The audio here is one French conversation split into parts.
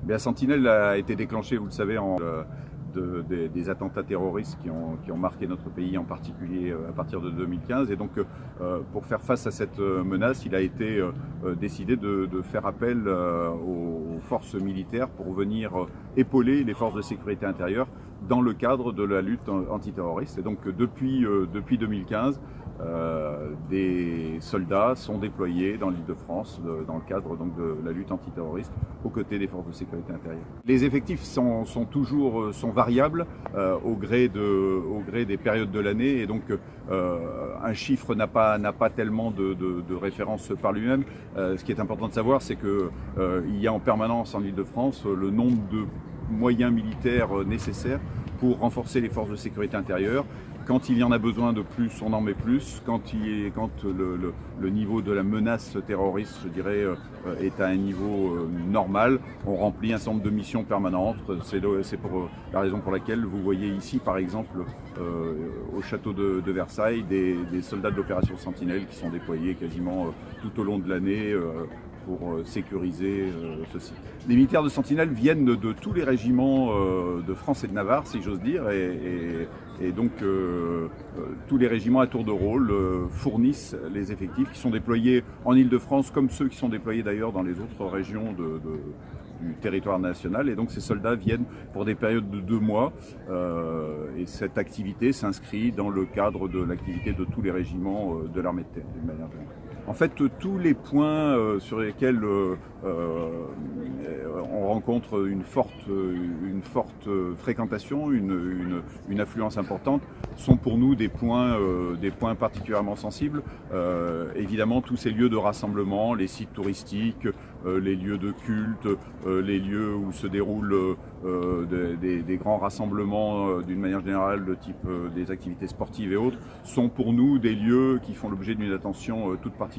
Bien, Sentinelle a été déclenché, vous le savez, des attentats terroristes qui ont marqué notre pays, en particulier à partir de 2015. Et donc, pour faire face à cette menace, il a été décidé de faire appel aux forces militaires pour venir épauler les forces de sécurité intérieure dans le cadre de la lutte antiterroriste. Et donc, depuis 2015, des soldats sont déployés dans l'Île-de-France dans le cadre donc, de la lutte antiterroriste aux côtés des forces de sécurité intérieure. Les effectifs sont variables au gré des périodes de l'année, et donc un chiffre n'a pas tellement de référence par lui-même. Ce qui est important de savoir, c'est qu'il y a en permanence en Île-de-France le nombre de moyens militaires nécessaires pour renforcer les forces de sécurité intérieure. Quand il y en a besoin de plus, on en met plus. Quand le niveau de la menace terroriste, je dirais, est à un niveau normal, on remplit un certain nombre de missions permanentes. C'est pour la raison pour laquelle vous voyez ici, par exemple, au château de Versailles, des soldats de l'opération Sentinelle qui sont déployés quasiment tout au long de l'année pour sécuriser ce site. Les militaires de Sentinelle viennent de tous les régiments de France et de Navarre, si j'ose dire, et donc tous les régiments à tour de rôle fournissent les effectifs qui sont déployés en Île-de-France, comme ceux qui sont déployés d'ailleurs dans les autres régions du territoire national. Et donc ces soldats viennent pour des périodes de 2 mois et cette activité s'inscrit dans le cadre de l'activité de tous les régiments de l'armée de terre, d'une manière générale. En fait, tous les points sur lesquels on rencontre une forte fréquentation, une affluence importante, sont pour nous des points particulièrement sensibles. Évidemment, tous ces lieux de rassemblement, les sites touristiques, les lieux de culte, les lieux où se déroulent des grands rassemblements d'une manière générale de type des activités sportives et autres, sont pour nous des lieux qui font l'objet d'une attention toute particulière.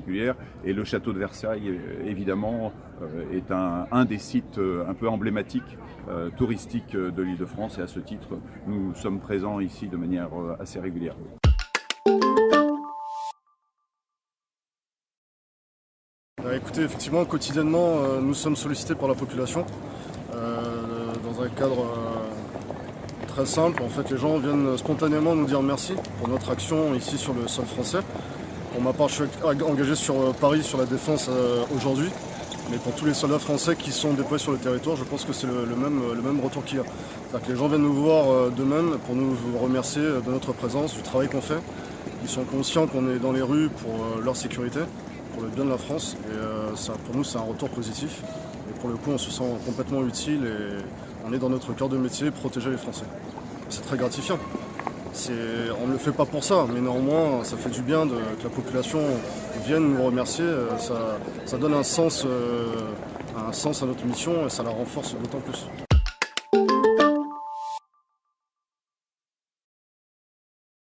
Et le château de Versailles, évidemment, est un des sites un peu emblématiques touristiques de l'Île-de-France, et à ce titre, nous sommes présents ici de manière assez régulière. Écoutez, effectivement, quotidiennement, nous sommes sollicités par la population dans un cadre très simple. En fait, les gens viennent spontanément nous dire merci pour notre action ici sur le sol français. Pour ma part, je suis engagé sur Paris, sur la défense aujourd'hui, mais pour tous les soldats français qui sont déployés sur le territoire, je pense que c'est le même retour qu'il y a. C'est-à-dire que les gens viennent nous voir d'eux-mêmes pour nous remercier de notre présence, du travail qu'on fait. Ils sont conscients qu'on est dans les rues pour leur sécurité, pour le bien de la France, et ça, pour nous c'est un retour positif. Et pour le coup on se sent complètement utile et on est dans notre cœur de métier, protéger les Français. C'est très gratifiant. On ne le fait pas pour ça, mais néanmoins ça fait du bien que la population vienne nous remercier. Ça donne un sens à notre mission et ça la renforce d'autant plus.